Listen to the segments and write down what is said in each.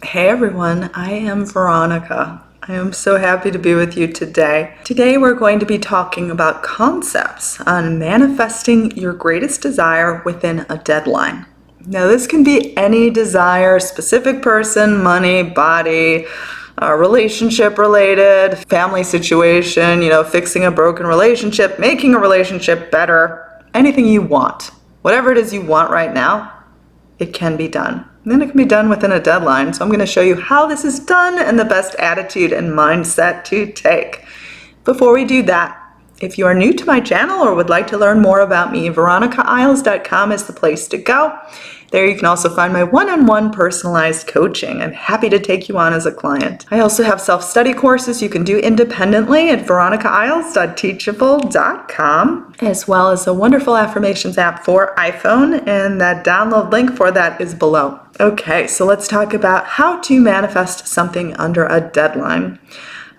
Hey everyone, I am Veronica. I am so happy to be with you today. Today we're going to be talking about concepts on manifesting your greatest desire within a deadline. Now this can be any desire, specific person, money, body, relationship related, family situation, fixing a broken relationship, making a relationship better, anything you want. Whatever it is you want right now, it can be done. And then it can be done within a deadline. So I'm going to show you how this is done and the best attitude and mindset to take. Before we do that, if you are new to my channel or would like to learn more about me, veronicaisles.com is the place to go. There you can also find my one-on-one personalized coaching. I'm happy to take you on as a client. I also have self-study courses you can do independently at veronicaisles.teachable.com, as well as a wonderful affirmations app for iPhone, and that download link for that is below. Okay, so let's talk about how to manifest something under a deadline.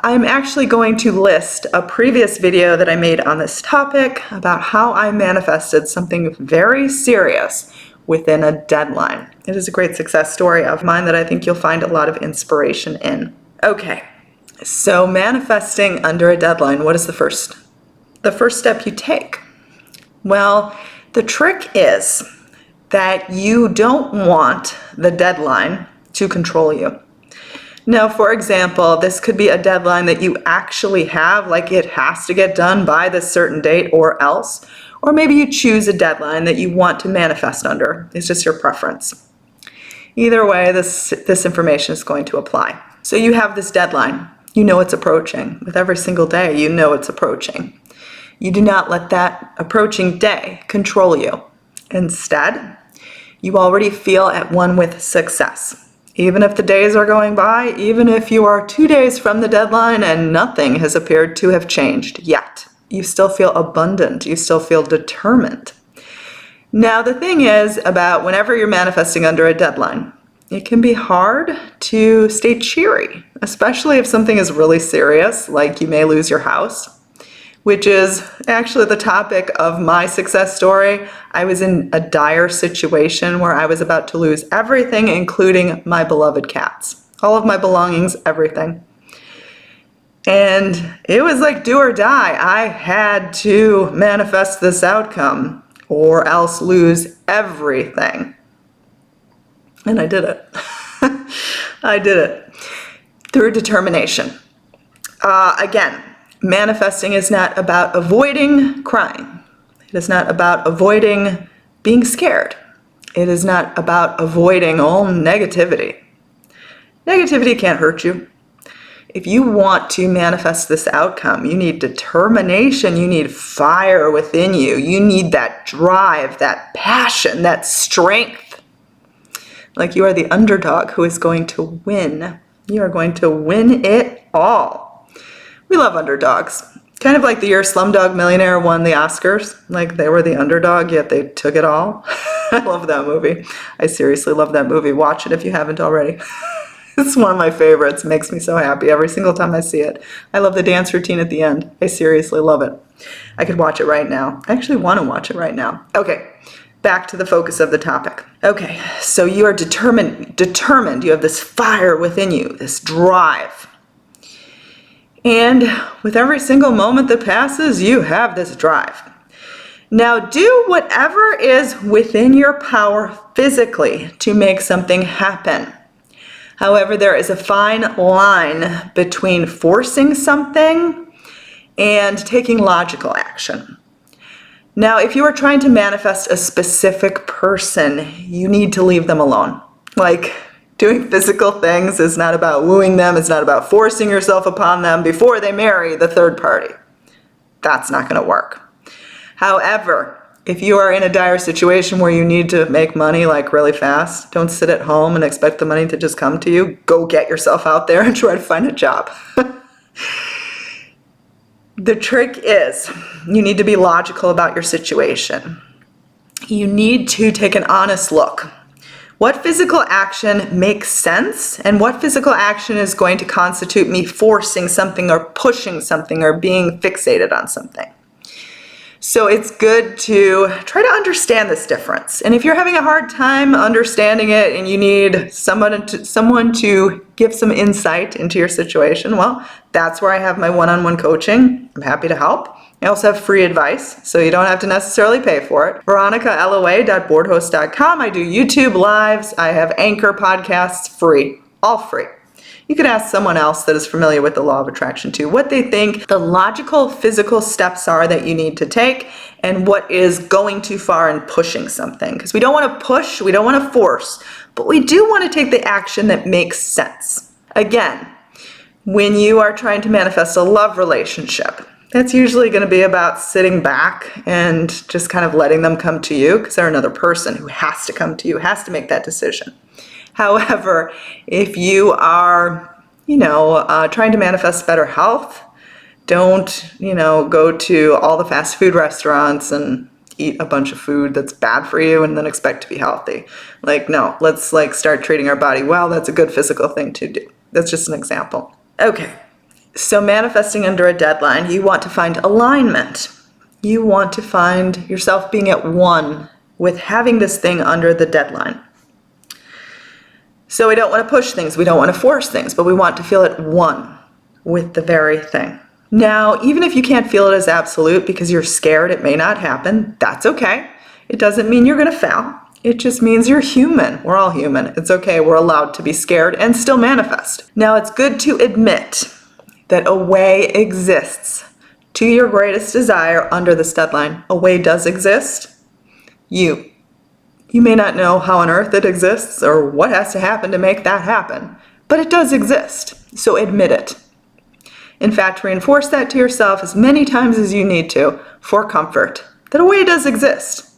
I'm actually going to list a previous video that I made on this topic about how I manifested something very serious within a deadline. It is a great success story of mine that I think you'll find a lot of inspiration in. Okay, so manifesting under a deadline, what is the first step you take? Well, the trick is that you don't want the deadline to control you. Now, for example, this could be a deadline that you actually have, like it has to get done by this certain date or else. Or maybe you choose a deadline that you want to manifest under. It's just your preference. Either way, this information is going to apply. So you have this deadline. You know it's approaching. With every single day, you know it's approaching. You do not let that approaching day control you. Instead, you already feel at one with success. Even if the days are going by, even if you are 2 days from the deadline and nothing has appeared to have changed yet, you still feel abundant, you still feel determined. Now the thing is about whenever you're manifesting under a deadline, it can be hard to stay cheery, especially if something is really serious, like you may lose your house, which is actually the topic of my success story. I was in a dire situation where I was about to lose everything, including my beloved cats. All of my belongings, everything. And it was like do or die. I had to manifest this outcome or else lose everything. And I did it. I did it through determination. Again, manifesting is not about avoiding crying. It is not about avoiding being scared. It is not about avoiding all negativity. Negativity can't hurt you. If you want to manifest this outcome, you need determination, you need fire within you, you need that drive, that passion, that strength. Like you are the underdog who is going to win. You are going to win it all. We love underdogs. Kind of like the year Slumdog Millionaire won the Oscars. Like they were the underdog, yet they took it all. I love that movie. I seriously love that movie. Watch it if you haven't already. It's one of my favorites. It makes me so happy every single time I see it. I love the dance routine at the end. I seriously love it. I could watch it right now. I actually want to watch it right now. Okay, back to the focus of the topic. Okay, so you are determined. You have this fire within you, this drive. And with every single moment that passes, you have this drive. Now do whatever is within your power physically to make something happen. However, there is a fine line between forcing something and taking logical action. Now, if you are trying to manifest a specific person, you need to leave them alone. Like, doing physical things is not about wooing them, it's not about forcing yourself upon them before they marry the third party. That's not going to work. However, if you are in a dire situation where you need to make money like really fast, don't sit at home and expect the money to just come to you. Go get yourself out there and try to find a job. The trick is you need to be logical about your situation. You need to take an honest look. What physical action makes sense and what physical action is going to constitute me forcing something or pushing something or being fixated on something? So it's good to try to understand this difference. And if you're having a hard time understanding it and you need someone to give some insight into your situation, well, that's where I have my one-on-one coaching. I'm happy to help. I also have free advice, so you don't have to necessarily pay for it. VeronicaLOA.boardhost.com. I do YouTube lives. I have Anchor podcasts, free, all free. You could ask someone else that is familiar with the law of attraction too, what they think the logical physical steps are that you need to take and what is going too far and pushing something. Because we don't want to push, we don't want to force, but we do want to take the action that makes sense. Again, when you are trying to manifest a love relationship, that's usually going to be about sitting back and just kind of letting them come to you because they're another person who has to come to you, has to make that decision. However, if you are, trying to manifest better health, don't, go to all the fast food restaurants and eat a bunch of food that's bad for you and then expect to be healthy. No, let's start treating our body well. That's a good physical thing to do. That's just an example. Okay, so manifesting under a deadline, you want to find alignment. You want to find yourself being at one with having this thing under the deadline. So we don't want to push things, we don't want to force things, but we want to feel at one with the very thing. Now, even if you can't feel it as absolute because you're scared it may not happen, that's okay. It doesn't mean you're going to fail. It just means you're human. We're all human. It's okay. We're allowed to be scared and still manifest. Now, it's good to admit that a way exists to your greatest desire under this deadline. A way does exist. You may not know how on earth it exists or what has to happen to make that happen, but it does exist, so admit it. In fact, reinforce that to yourself as many times as you need to for comfort, that a way does exist.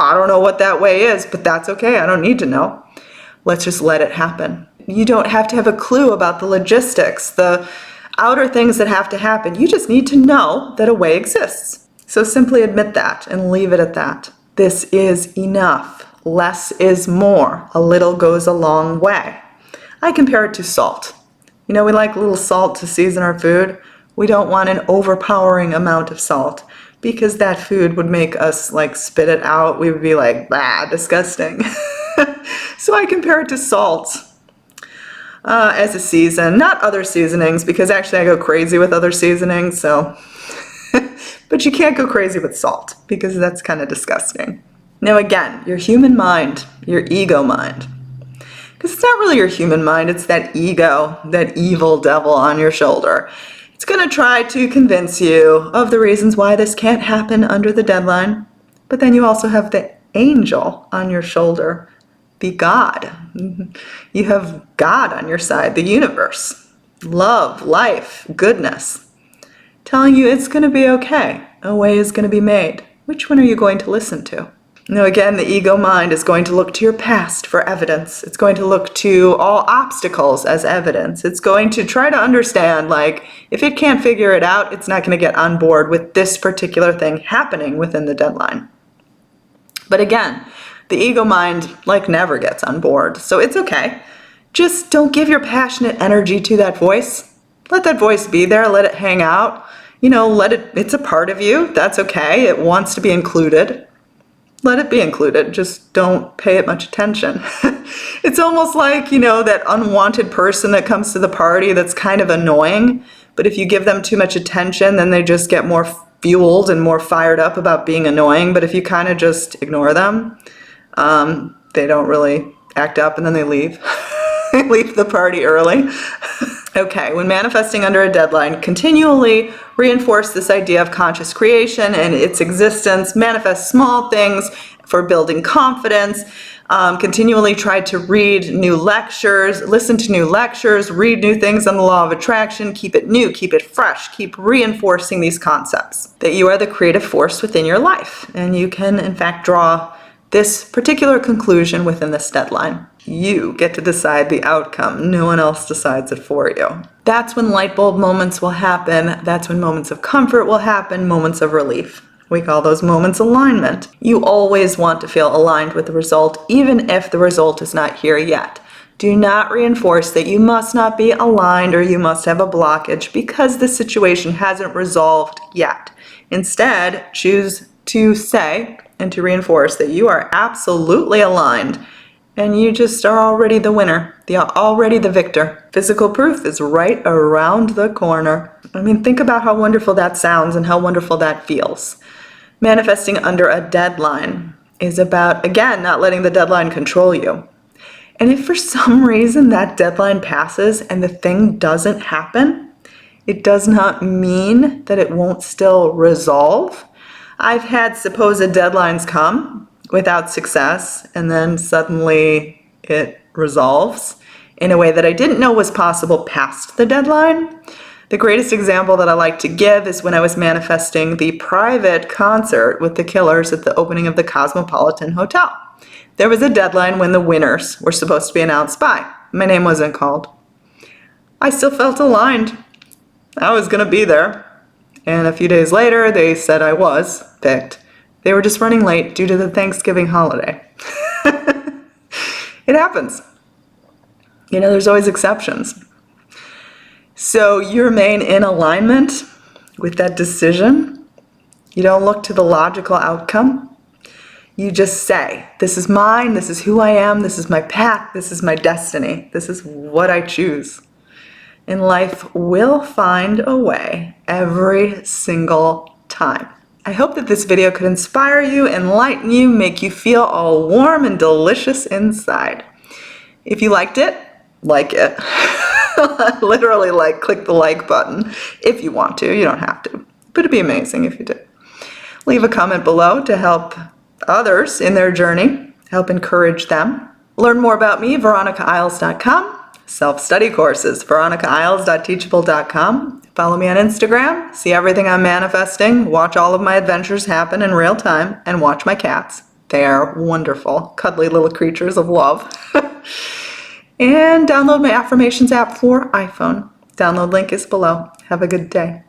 I don't know what that way is, but that's okay, I don't need to know. Let's just let it happen. You don't have to have a clue about the logistics, the outer things that have to happen. You just need to know that a way exists. So simply admit that and leave it at that. This is enough. Less is more. A little goes a long way. I compare it to salt. We like a little salt to season our food. We don't want an overpowering amount of salt because that food would make us spit it out. We would be bah, disgusting. So I compare it to salt as a season, not other seasonings, because actually I go crazy with other seasonings. So, but you can't go crazy with salt because that's kind of disgusting. Now again, your human mind, your ego mind, because it's not really your human mind, it's that ego, that evil devil on your shoulder. It's going to try to convince you of the reasons why this can't happen under the deadline, but then you also have the angel on your shoulder, the God. You have God on your side, the universe, love, life, goodness, telling you it's going to be okay. A way is going to be made. Which one are you going to listen to? Now again, the ego mind is going to look to your past for evidence. It's going to look to all obstacles as evidence. It's going to try to understand, if it can't figure it out, it's not going to get on board with this particular thing happening within the deadline. But again, the ego mind, never gets on board. So it's okay. Just don't give your passionate energy to that voice. Let that voice be there. Let it hang out. It's a part of you. That's okay. It wants to be included. Let it be included. Just don't pay it much attention. It's almost like, that unwanted person that comes to the party that's kind of annoying. But if you give them too much attention, then they just get more fueled and more fired up about being annoying. But if you kind of just ignore them, they don't really act up and then they leave. They leave the party early. Okay, when manifesting under a deadline, continually reinforce this idea of conscious creation and its existence. Manifest small things for building confidence. Continually try to read new lectures, listen to new lectures, read new things on the law of attraction. Keep it new, keep it fresh. Keep reinforcing these concepts that you are the creative force within your life. And you can, in fact, draw this particular conclusion within this deadline. You get to decide the outcome. No one else decides it for you. That's when light bulb moments will happen. That's when moments of comfort will happen, moments of relief. We call those moments alignment. You always want to feel aligned with the result, even if the result is not here yet. Do not reinforce that you must not be aligned or you must have a blockage because the situation hasn't resolved yet. Instead, choose to say and to reinforce that you are absolutely aligned and you just are already the winner, already the victor. Physical proof is right around the corner. I mean, think about how wonderful that sounds and how wonderful that feels. Manifesting under a deadline is about, again, not letting the deadline control you. And if for some reason that deadline passes and the thing doesn't happen, it does not mean that it won't still resolve. I've had supposed deadlines come without success, and then suddenly it resolves in a way that I didn't know was possible past the deadline. The greatest example that I like to give is when I was manifesting the private concert with the Killers at the opening of the Cosmopolitan Hotel. There was a deadline when the winners were supposed to be announced by. My name wasn't called. I still felt aligned. I was going to be there. And a few days later, they said I was picked. They were just running late due to the Thanksgiving holiday. It happens. You know, there's always exceptions. So you remain in alignment with that decision. You don't look to the logical outcome. You just say, this is mine, this is who I am, this is my path, this is my destiny, this is what I choose. And life will find a way every single time. I hope that this video could inspire you, enlighten you, make you feel all warm and delicious inside. If you liked it, like it. Literally, click the like button if you want to. You don't have to, but it'd be amazing if you did. Leave a comment below to help others in their journey, help encourage them. Learn more about me, veronicaisles.com. Self-study courses, veronicaisles.teachable.com. Follow me on Instagram, see everything I'm manifesting, watch all of my adventures happen in real time, and watch my cats. They are wonderful, cuddly little creatures of love. And download my affirmations app for iPhone. Download link is below. Have a good day.